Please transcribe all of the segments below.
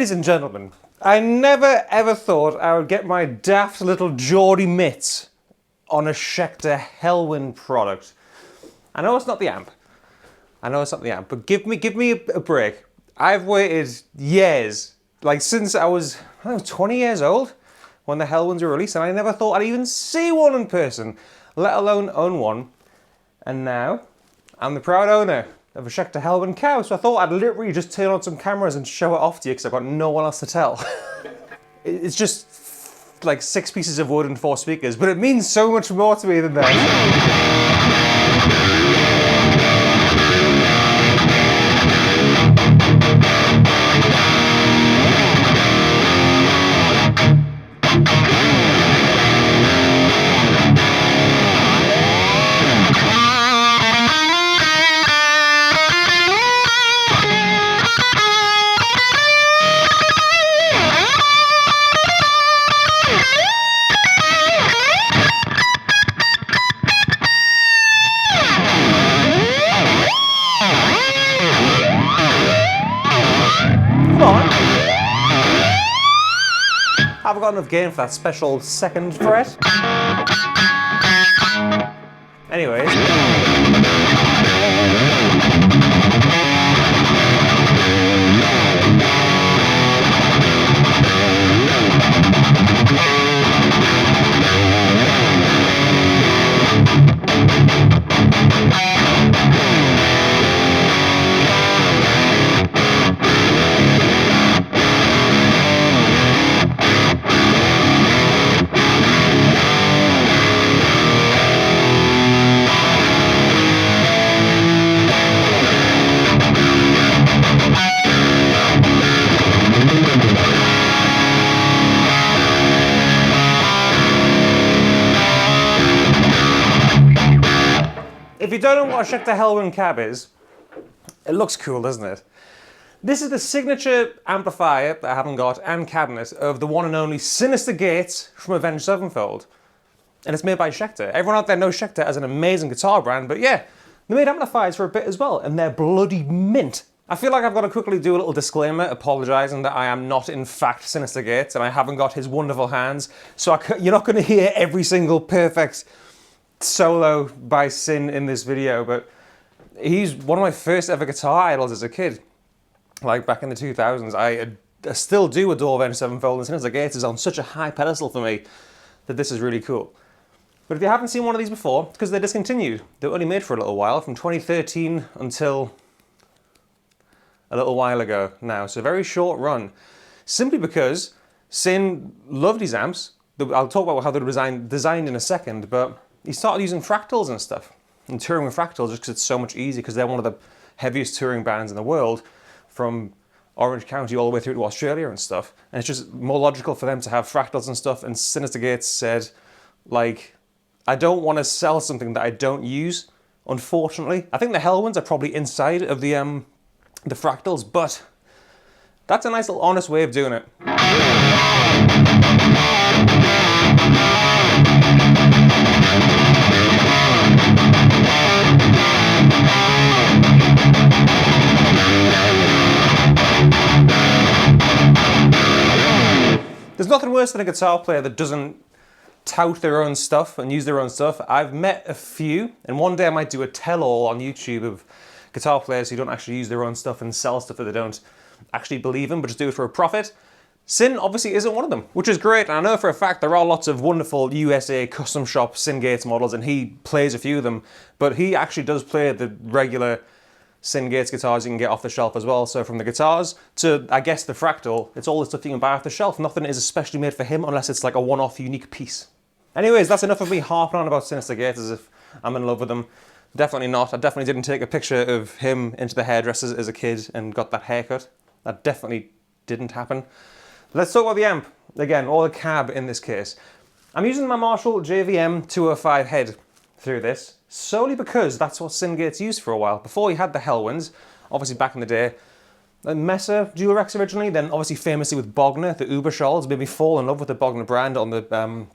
Ladies and gentlemen, I never ever thought I would get my daft little Geordie mitts on a Schecter Hellwin product. I know it's not the amp. But give me a break. I've waited years, like since I was 20 years old when the Hellwins were released, and I never thought I'd even see one in person, let alone own one. And now, I'm the proud owner of a Schecter Hellwin Cab, so I thought I'd literally just turn on some cameras and show it off to you because I've got no one else to tell. It's just like 6 pieces of wood and 4 speakers, but it means so much more to me than that. I've got enough gain for that special second fret. Anyways. If you don't know what a Schecter Hellwin Cab is, it looks cool, doesn't it? This is the signature amplifier that I haven't got and cabinet of the one and only Synyster Gates from Avenged Sevenfold. And it's made by Schecter. Everyone out there knows Schecter as an amazing guitar brand, but yeah, they made amplifiers for a bit as well, and they're bloody mint. I feel like I've got to quickly do a little disclaimer apologising that I am not in fact Synyster Gates and I haven't got his wonderful hands, so you're not going to hear every single perfect solo by Syn in this video, but he's one of my first ever guitar idols as a kid. Like back in the 2000s, I still do adore Avenged Sevenfold, and Synyster Gates is on such a high pedestal for me that this is really cool. But if you haven't seen one of these before, it's because they're discontinued. They were only made for a little while, from 2013 until a little while ago now, so a very short run. Simply because Syn loved his amps. I'll talk about how they were designed in a second, but he started using fractals and stuff, and touring with fractals just because it's so much easier, because they're one of the heaviest touring bands in the world, from Orange County all the way through to Australia and stuff. And it's just more logical for them to have fractals and stuff. And Synyster Gates said, like, I don't want to sell something that I don't use, unfortunately. I think the Hellwins are probably inside of the fractals, but that's a nice little honest way of doing it. There's nothing worse than a guitar player that doesn't tout their own stuff and use their own stuff. I've met a few, and one day I might do a tell-all on YouTube of guitar players who don't actually use their own stuff and sell stuff that they don't actually believe in, but just do it for a profit. Syn obviously isn't one of them, which is great. And I know for a fact there are lots of wonderful USA custom shop Syn Gates models, and he plays a few of them, but he actually does play the regular Syn Gates guitars you can get off the shelf as well. So from the guitars to, I guess, the fractal, it's all the stuff you can buy off the shelf. Nothing is especially made for him unless it's like a one-off unique piece. Anyways, that's enough of me harping on about Synyster Gates as if I'm in love with them. Definitely not. I definitely didn't take a picture of him into the hairdressers as a kid and got that haircut. That definitely didn't happen. Let's talk about the amp. Again, or the cab in this case. I'm using my Marshall JVM 205 head through this, solely because that's what Syn Gates used for a while. Before he had the Hellwins, obviously back in the day, Messer Dual Rex originally, then obviously famously with Bogner, the Uberschalls, made me fall in love with the Bogner brand on the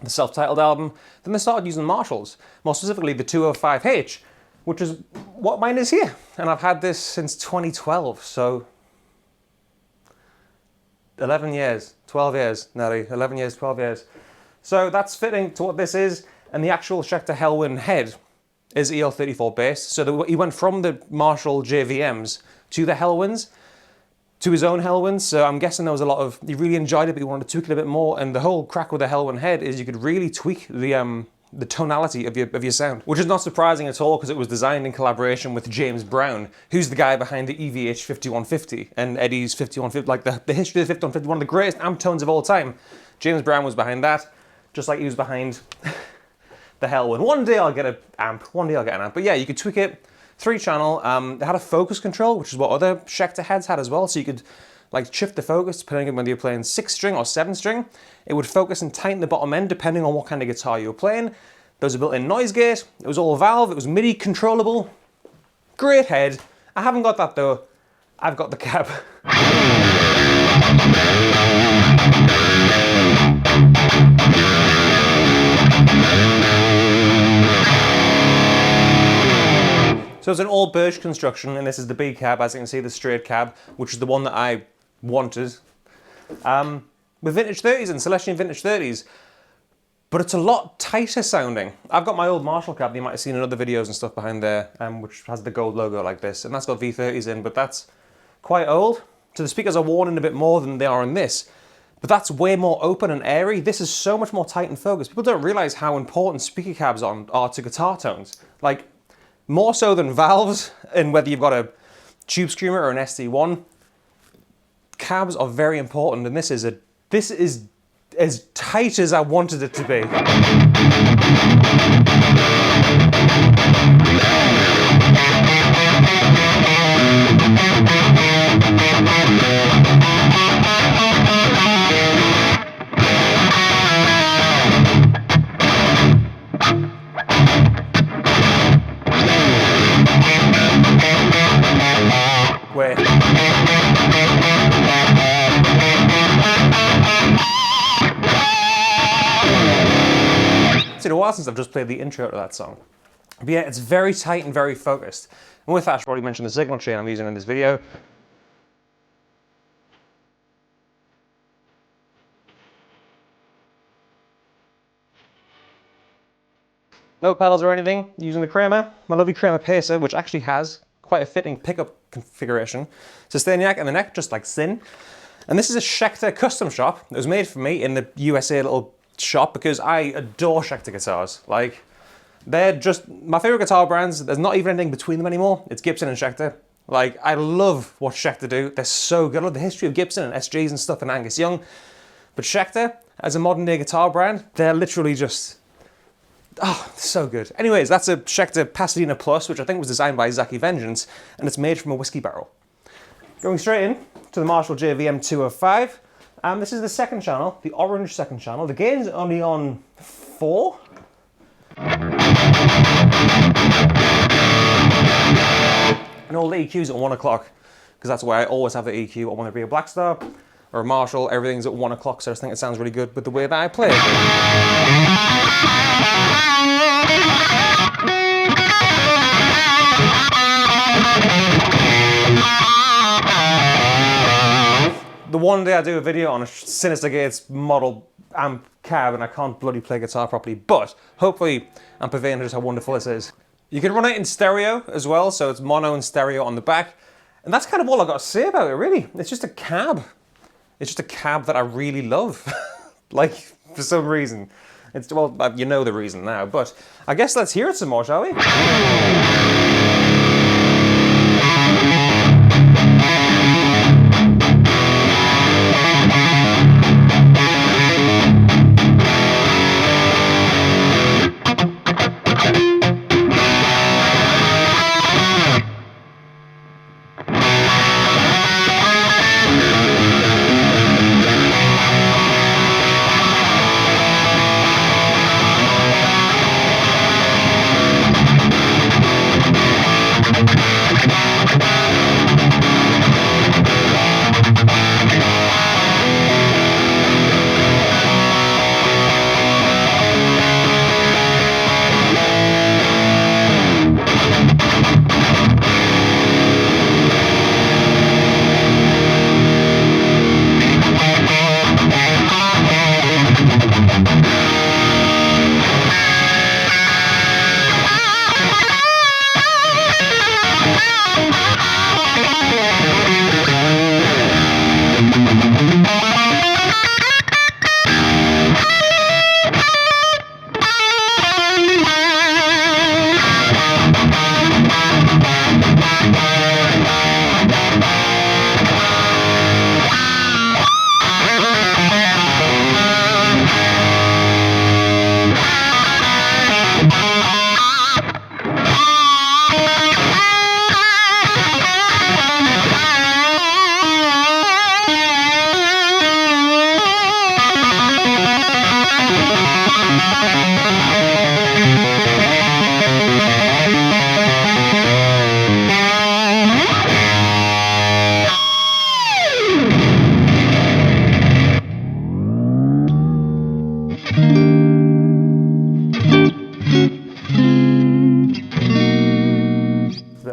self-titled album. Then they started using Marshalls, more specifically the 205H, which is what mine is here. And I've had this since 2012, so 11 years, 12 years, nearly 11 years, 12 years. So that's fitting to what this is, and the actual Schecter Hellwin head is EL34 based. So he went from the Marshall JVMs to the Hellwins, to his own Hellwins. So I'm guessing there was a lot of, he really enjoyed it, but he wanted to tweak it a bit more. And the whole crack with the Hellwin head is you could really tweak the tonality of your sound, which is not surprising at all because it was designed in collaboration with James Brown, who's the guy behind the EVH 5150 and Eddie's 5150, like the history of the 5150, one of the greatest amp tones of all time. James Brown was behind that, just like he was behind the Hellwin. One day I'll get an amp, but yeah, you could tweak it, 3-channel, it had a focus control, which is what other Schecter heads had as well, so you could like shift the focus depending on whether you're playing 6-string or 7-string. It would focus and tighten the bottom end depending on what kind of guitar you were playing. There was a built-in noise gate, it was all valve, it was MIDI controllable. Great head. I haven't got that though, I've got the cab. So it's an all birch construction, and this is the B cab, as you can see, the straight cab, which is the one that I wanted. With vintage 30s and Celestion vintage 30s, but it's a lot tighter sounding. I've got my old Marshall cab that you might have seen in other videos and stuff behind there, which has the gold logo like this, and that's got V30s in, but that's quite old. So the speakers are worn in a bit more than they are in this, but that's way more open and airy. This is so much more tight and focused. People don't realize how important speaker cabs are to guitar tones. Like, more so than valves, and whether you've got a tube screamer or an ST1, cabs are very important, and this is as tight as I wanted it to be. Wait. It's been a while since I've just played the intro to that song. But yeah, it's very tight and very focused. And with that, I should probably mention the signal chain I'm using in this video. No pedals or anything, using the Kramer, my lovely Kramer Pacer, which actually has quite a fitting pickup configuration. Sustainiac in the neck, just like Syn. And this is a Schecter custom shop. It was made for me in the USA little shop because I adore Schecter guitars. Like, they're just my favorite guitar brands. There's not even anything between them anymore. It's Gibson and Schecter. Like, I love what Schecter do. They're so good. I love the history of Gibson and SGs and stuff and Angus Young. But Schecter, as a modern day guitar brand, they're literally just, oh, so good. Anyways, that's a Schecter Pasadena Plus, which I think was designed by Zaki Vengeance, and it's made from a whiskey barrel. Going straight in to the Marshall JVM 205. This is the 2nd channel, the orange 2nd channel. The gain's only on 4. And all the EQs at 1 o'clock, because that's why I always have the EQ. I want to be a Blackstar or a Marshall, everything's at 1 o'clock, so I just think it sounds really good with the way that I play it. The one day I do a video on a Synyster Gates model amp cab and I can't bloody play guitar properly, but hopefully I'm purveying just how wonderful this is. You can run it in stereo as well, so it's mono and stereo on the back. And that's kind of all I've got to say about it, really. It's just a cab. It's just a cab that I really love. Like, for some reason. It's, well, you know the reason now, but I guess let's hear it some more, shall we?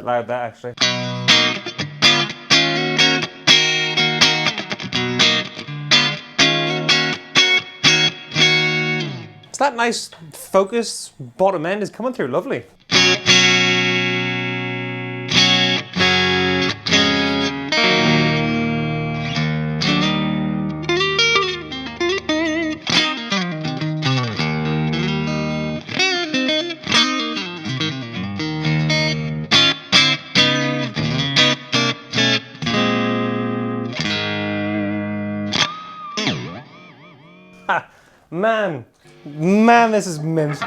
bit loud there, actually. So that nice focus bottom end is coming through lovely. Ha! Man, this is mint.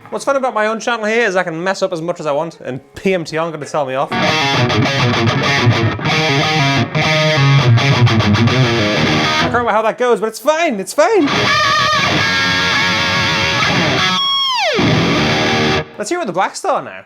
What's fun about my own channel here is I can mess up as much as I want and PMT aren't going to tell me off. I can't remember how that goes, but it's fine, it's fine! Let's hear it with the Blackstar now.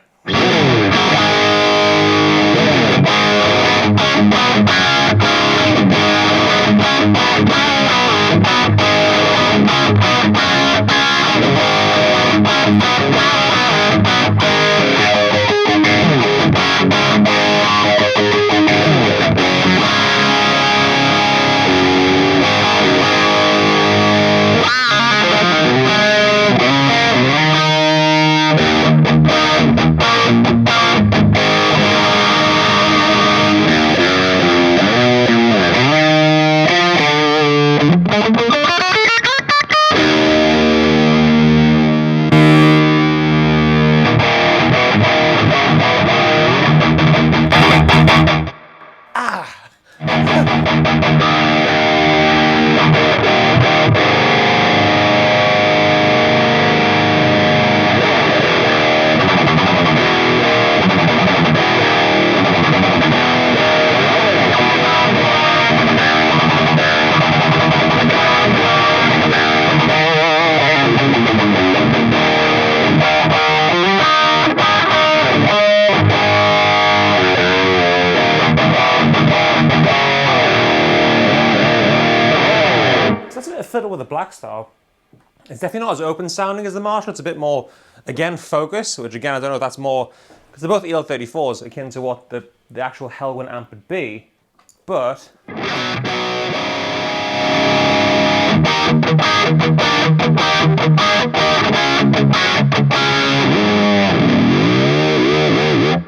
Fiddle with a Blackstar. It's definitely not as open sounding as the Marshall. It's a bit more, again, focus, which again, I don't know if that's more, because they're both EL34s, akin to what the actual Hellwin amp would be, but... I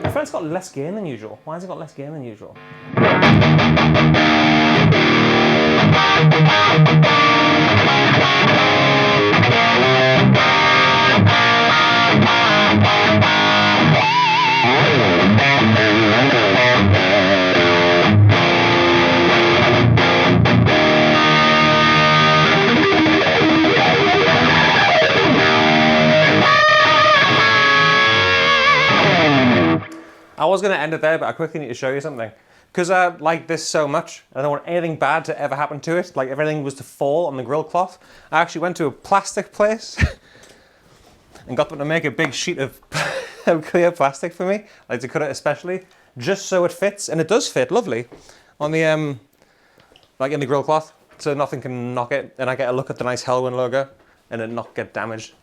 find it's got less gain than usual. Why has it got less gain than usual? I was going to end it there, but I quickly need to show you something. Because I like this so much, I don't want anything bad to ever happen to it. Like, if everything was to fall on the grill cloth, I actually went to a plastic place and got them to make a big sheet of clear plastic for me, like to cut it especially, just so it fits, and it does fit lovely on the like in the grill cloth, so nothing can knock it, and I get a look at the nice Hellwin logo and it not get damaged.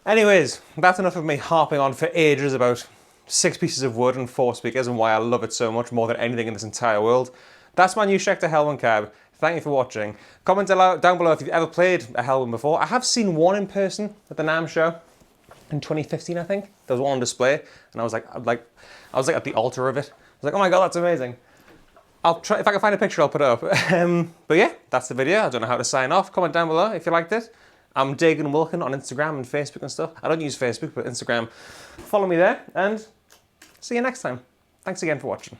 Anyways, that's enough of me harping on for ages about 6 pieces of wood and 4 speakers and why I love it so much more than anything in this entire world. That's my new Schecter Hellwin Cab. Thank you for watching. Comment down below if you've ever played a Hellwin before. I have seen one in person at the NAMM show in 2015, I think. There was one on display, and I was like at the altar of it. I was like, oh my god, that's amazing. I'll try, if I can find a picture, I'll put it up. But yeah, that's the video. I don't know how to sign off. Comment down below if you liked it. I'm Dagan Wilkin on Instagram and Facebook and stuff. I don't use Facebook, but Instagram. Follow me there, and see you next time. Thanks again for watching.